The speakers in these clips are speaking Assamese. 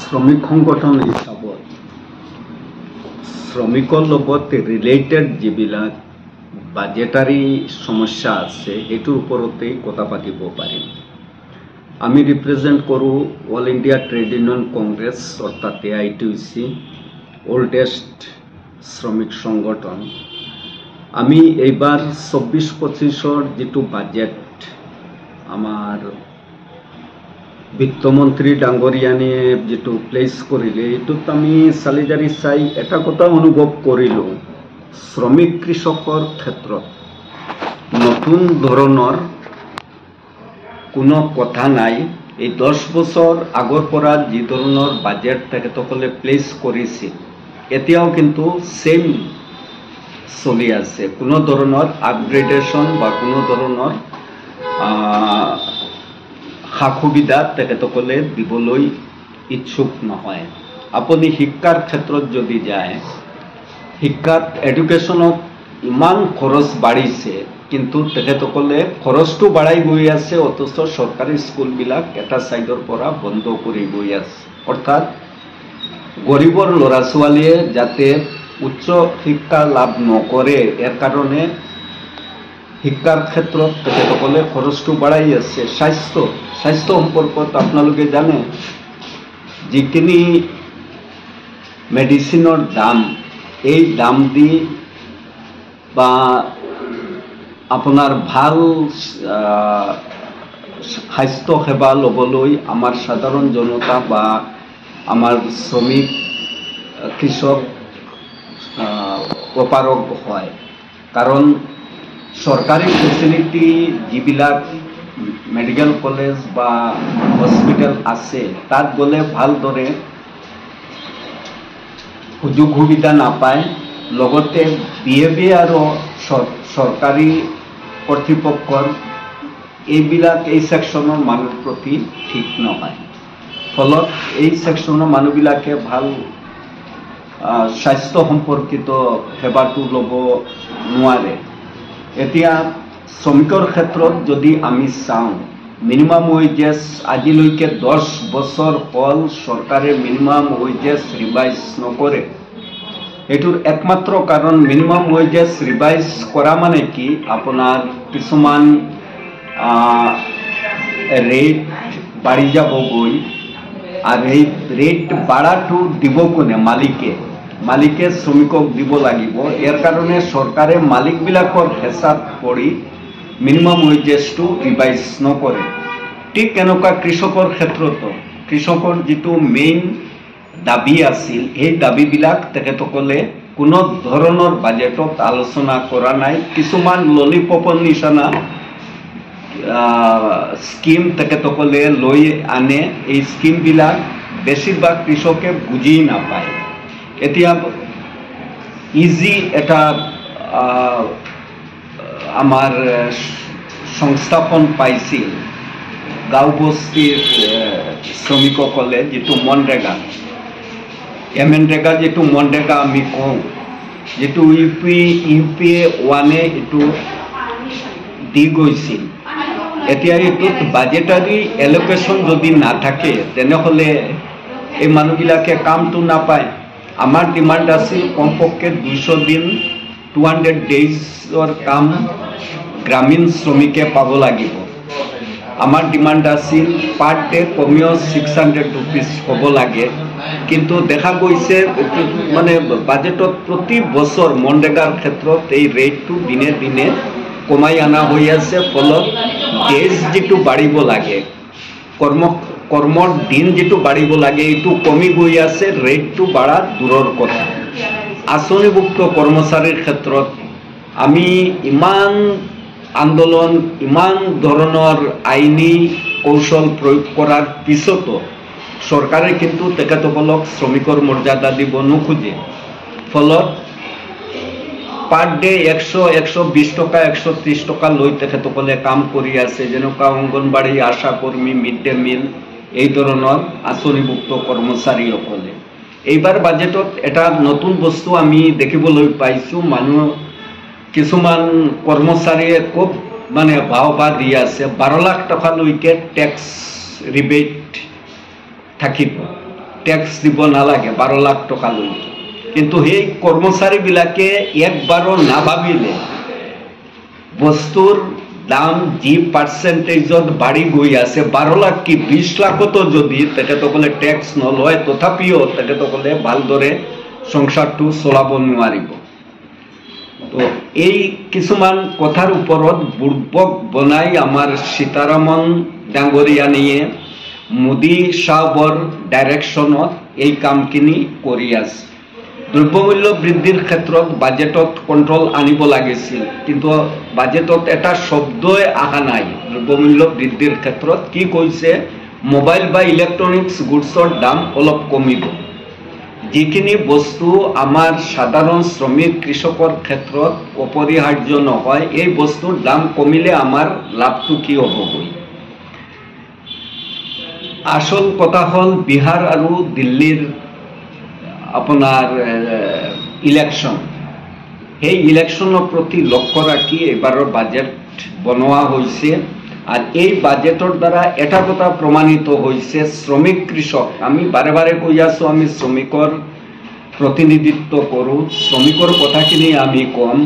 শ্ৰমিক সংগঠন হিচাপত শ্ৰমিকৰ লগত ৰিলেটেড যিবিলাক বাজেটাৰী সমস্যা আছে এইটোৰ ওপৰতেই কথা পাতিব পাৰিম। আমি ৰিপ্ৰেজেণ্ট কৰোঁ all India trade union Congress অৰ্থাৎ AITUC, ওল্ডেষ্ট শ্ৰমিক সংগঠন। আমি এইবাৰ 24-25-ৰ যিটো বাজেট আমাৰ বিত্তমন্ত্ৰী ডাঙৰীয়ানীয়ে যিটো প্লেচ কৰিলে এইটোত আমি চালিজাৰি চাই এটা কথা অনুভৱ কৰিলোঁ, শ্ৰমিক কৃষকৰ ক্ষেত্ৰত নতুন ধৰণৰ কোনো কথা নাই। এই 10 বছৰ আগৰ পৰা যি ধৰণৰ বাজেট তেখেতসকলে প্লেচ কৰিছিল এতিয়াও কিন্তু সেম চলি আছে। কোনো ধৰণৰ আপগ্ৰেডেশ্যন বা কোনো ধৰণৰ সা সুবিধা তেখেতসকলে দিবলৈ ইচ্ছুক নহয়। আপুনি শিক্ষাৰ ক্ষেত্ৰত যদি যায়, শিক্ষাত এডুকেশ্যনত ইমান খৰচ বাঢ়িছে, কিন্তু তেখেতসকলে খৰচটো বাঢ়াই গৈ আছে, অথচ চৰকাৰী স্কুলবিলাক এটা ছাইডৰ পৰা বন্ধ কৰি গৈ আছে। অৰ্থাৎ গৰীবৰ ল'ৰা ছোৱালীয়ে যাতে উচ্চ শিক্ষা লাভ নকৰে, ইয়াৰ কাৰণে শিক্ষাৰ ক্ষেত্ৰত তেখেতসকলে খৰচটো বাঢ়াই আছে। স্বাস্থ্য সম্পৰ্কত আপোনালোকে জানে, যিখিনি মেডিচিনৰ দাম, এই দাম দি বা আপোনাৰ ভাল স্বাস্থ্য সেৱা ল'বলৈ আমাৰ সাধাৰণ জনতা বা আমাৰ শ্ৰমিক কৃষক অপাৰগ হয়। কাৰণ চৰকাৰী ফেচিলিটি যিবিলাক মেডিকেল কলেজ বা হস্পিটেল আছে, তাত গ'লে ভালদৰে সুযোগ সুবিধা নাপায়। লগতে বিহেভিয়াৰো চৰকাৰী কৰ্তৃপক্ষৰ এইবিলাক এই ছেকশ্যনৰ মানুহৰ প্ৰতি ঠিক নহয়। ফলত এই ছেকশ্যনৰ মানুহবিলাকে ভাল স্বাস্থ্য সম্পৰ্কিত সেৱাটো ল'ব নোৱাৰে। এতিয়া শ্ৰমিকৰ ক্ষেত্ৰত যদি আমি চাওঁ, মিনিমাম ৱেজেছ আজিলৈকে 10 বছৰ হ'ল চৰকাৰে মিনিমাম ৱেজেছ ৰিভাইজ নকৰে। এইটোৰ একমাত্ৰ কাৰণ মিনিমাম ৱেজেছ ৰিভাইজ কৰা মানে কি, আপোনাৰ কিছুমান ৰেট বাঢ়ি যাবগৈ, আৰু এই ৰেট বাঢ়াটো দিব কোনে? মালিকে শ্ৰমিকক দিব লাগিব। ইয়াৰ কাৰণে চৰকাৰে মালিকবিলাকৰ হেঁচাত পৰি মিনিমাম ৱেজেছটো ৰিভাইজ নকৰে। ঠিক এনেকুৱা কৃষকৰ ক্ষেত্ৰতো কৃষকৰ যিটো মেইন দাবী আছিল, সেই দাবীবিলাক তেখেতসকলে কোনো ধৰণৰ বাজেটত আলোচনা কৰা নাই। কিছুমান ললিপপৰ নিচিনা স্কিম তেখেতসকলে লৈ আনে, এই স্কিমবিলাক বেছিভাগ কৃষকে বুজি নাপায়। এতিয়া ইজি এটা আমাৰ সংস্থাপন পাইছিল গাঁও বস্তিৰ শ্ৰমিকসকলে, যিটো মনৰেগা, যিটো মনৰেগা আমি কওঁ, যিটো UPA-1 এইটো দি গৈছিল। এতিয়া এইটোত বাজেটাৰী এলোকেশ্যন যদি নাথাকে, তেনেহ'লে এই মানুহবিলাকে কামটো নাপায়। আমাৰ ডিমাণ্ড আছিল কমপক্ষে 200 দিন 200 ডেইজৰ কাম গ্ৰামীণ শ্ৰমিকে পাব লাগিব। আমাৰ ডিমাণ্ড আছিল পাৰ ডে কমেও 600 ৰুপিজ হ'ব লাগে। কিন্তু দেখা গৈছে মানে বাজেটত প্ৰতি বছৰ মনৰেগাৰ ক্ষেত্ৰত এই ৰেটটো দিনে দিনে কমাই অনা হৈ আছে। ফলত ডেজ যিটো বাঢ়িব লাগে, কৰ্মৰ দিন যিটো বাঢ়িব লাগে, এইটো কমি গৈ আছে, ৰেটটো বাঢ়া দূৰৰ কথা। আঁচনিভুক্ত কৰ্মচাৰীৰ ক্ষেত্ৰত আমি ইমান আন্দোলন, ইমান ধৰণৰ আইনী কৌশল প্ৰয়োগ কৰাৰ পিছতো চৰকাৰে কিন্তু তেখেতসকলক শ্ৰমিকৰ মৰ্যাদা দিব নোখোজে। ফলত পাৰ ডে 100-120 টকা, 130 টকা লৈ তেখেতসকলে কাম কৰি আছে। যেনেকুৱা অংগনবাড়ী, আশা কৰ্মী, মিড ডে মিল, এই ধৰণৰ আঁচনিভুক্ত কৰ্মচাৰীসকলে। এইবাৰ বাজেটত এটা নতুন বস্তু আমি দেখিবলৈ পাইছোঁ। কিছুমান কৰ্মচাৰীয়ে খুব মানে বাহবা দি আছে, 12 লাখ টকালৈকে টেক্স ৰিবেট থাকিব। টেক্স দিব নালাগে 12 লাখ টকালৈকে, কিন্তু সেই কৰ্মচাৰীবিলাকে একবাৰো নাভাবিলে বস্তুৰ দাম যি পাৰ্চেণ্টেজত বাঢ়ি গৈ আছে 12 লাখ কি 20 লাখতো যদি তেখেতসকলে টেক্স নলয় তথাপিও তেখেতসকলে ভালদৰে সংসাৰটো চলাব নোৱাৰিব। তো এই কিছুমান কথাৰ ওপৰত বুৰ্বক বনাই আমাৰ সীতাৰামন ডাঙৰীয়ানীয়ে মোদী সাহেবৰ ডাইৰেকশ্যনত এই কামখিনি কৰি আছে। দ্ৰব্যমূল্য বৃদ্ধিৰ ক্ষেত্ৰত বাজেটত কণ্ট্ৰল আনিব লাগিছিল, কিন্তু বাজেটত এটা শব্দই অহা নাই দ্ৰব্যমূল্য বৃদ্ধিৰ ক্ষেত্ৰত। কি কৈছে, মোবাইল বা ইলেক্ট্ৰনিক্স গুডছৰ দাম অলপ কমিব। যিখিনি বস্তু আমাৰ সাধাৰণ শ্ৰমিক কৃষকৰ ক্ষেত্ৰত অপৰিহাৰ্য নহয়, এই বস্তুৰ দাম কমিলে আমাৰ লাভটো কি হ'বগৈ। আসল কথা হ'ল বিহাৰ আৰু দিল্লীৰ আপোনাৰ ইলেকশ্যন, সেই ইলেকশ্যনৰ প্ৰতি লক্ষ্য ৰাখি এইবাৰৰ বাজেট বনোৱা হৈছে। আৰ এই বাজেটৰ দ্বাৰা এটা কথা প্ৰমাণিত হৈছে, শ্ৰমিক কৃষক, আমি বাৰে বাৰে কৈ আছো আমি শ্ৰমিকৰ প্ৰতিনিধিত্ব কৰোঁ, শ্ৰমিকৰ কথাখিনি আমি কম।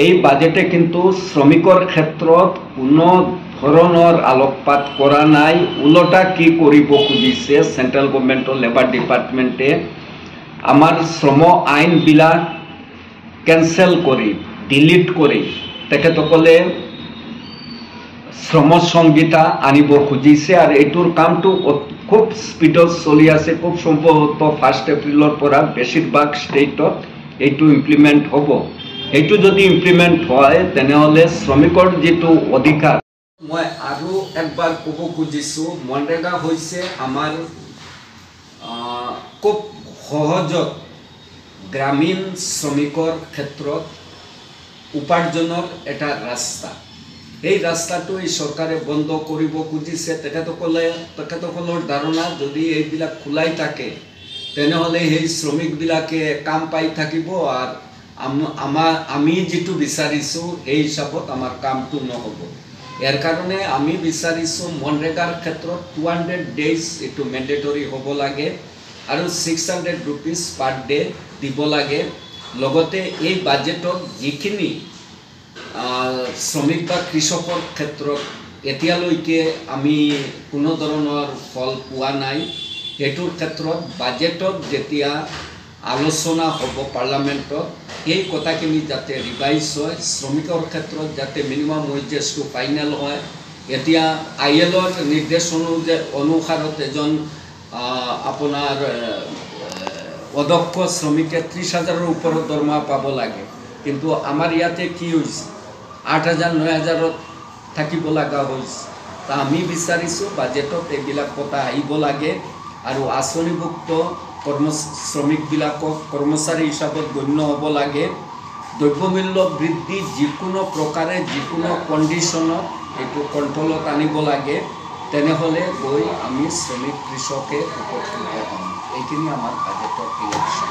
এই বাজেটে কিন্তু শ্ৰমিকৰ ক্ষেত্ৰত কোনো ধৰণৰ আলোকপাত কৰা নাই। ওলোটা কি কৰিব খুজিছে চেণ্ট্ৰেল গভৰ্ণমেণ্টৰ লেবাৰ ডিপাৰ্টমেণ্টে, আমাৰ শ্ৰম আইনবিলাক কেঞ্চেল কৰি ডিলিট কৰি তেখেতসকলে শ্ৰম সংহিতা আনিব খুজিছে। আৰু এইটোৰ কামটো খুব স্পীডত চলি আছে। খুব সম্ভৱত 1 এপ্ৰিলৰ পৰা বেছিভাগ ষ্টেটত এইটো ইমপ্লিমেণ্ট হ'ব। এইটো যদি ইমপ্লিমেণ্ট হয় তেনেহ'লে শ্ৰমিকৰ যিটো অধিকাৰ, মই আৰু একবাৰ ক'ব খুজিছোঁ, মনৰেগা হৈছে আমাৰ খুব সহজত গ্ৰামীণ শ্ৰমিকৰ ক্ষেত্ৰত উপাৰ্জনৰ এটা ৰাস্তা। এই ৰাস্তাটো এই চৰকাৰে বন্ধ কৰিব খুজিছে। তেখেতসকলৰ ধাৰণা যদি এইবিলাক খোলাই থাকে তেনেহ'লে সেই শ্ৰমিকবিলাকে কাম পাই থাকিব, আৰু আমি যিটো বিচাৰিছোঁ সেই হিচাপত আমাৰ কামটো নহ'ব। ইয়াৰ কাৰণে আমি বিচাৰিছোঁ মনৰেগাৰ ক্ষেত্ৰত 200 ডেইজ এইটো মেণ্ডেটৰী হ'ব লাগে আৰু 600 rupees পাৰ ডে দিব লাগে। লগতে এই বাজেটত যিখিনি শ্ৰমিক বা কৃষকৰ ক্ষেত্ৰত এতিয়ালৈকে আমি কোনো ধৰণৰ ফল পোৱা নাই, সেইটোৰ ক্ষেত্ৰত বাজেটত যেতিয়া আলোচনা হ'ব পাৰ্লামেণ্টত এই কথাখিনি যাতে ৰিভাইজ হয়, শ্ৰমিকৰ ক্ষেত্ৰত যাতে মিনিমাম ৱেজেছটো ফাইনেল হয়। এতিয়া ILOৰ নিৰ্দেশ অনুসাৰত এজন আপোনাৰ অদক্ষ শ্ৰমিকে 30,000ৰ ওপৰত দৰমহা পাব লাগে, কিন্তু আমাৰ ইয়াতে কি হৈছে 8,000 9,000ত থাকিব লগা হৈছে। তা আমি বিচাৰিছোঁ বাজেটত এইবিলাক কথা আহিব লাগে আৰু আঁচনিভুক্ত শ্ৰমিকবিলাকক কৰ্মচাৰী হিচাপত গণ্য হ'ব লাগে। দ্ৰব্যমূল্য বৃদ্ধি যিকোনো প্ৰকাৰে যিকোনো কণ্ডিশ্যনত এইটো কণ্ট্ৰলত আনিব লাগে, তেনেহ'লে গৈ আমি শ্ৰমিক কৃষকে উপকৃত হ'ম। এইখিনি আমাৰ বাজেটৰ ইলেকশ্যন।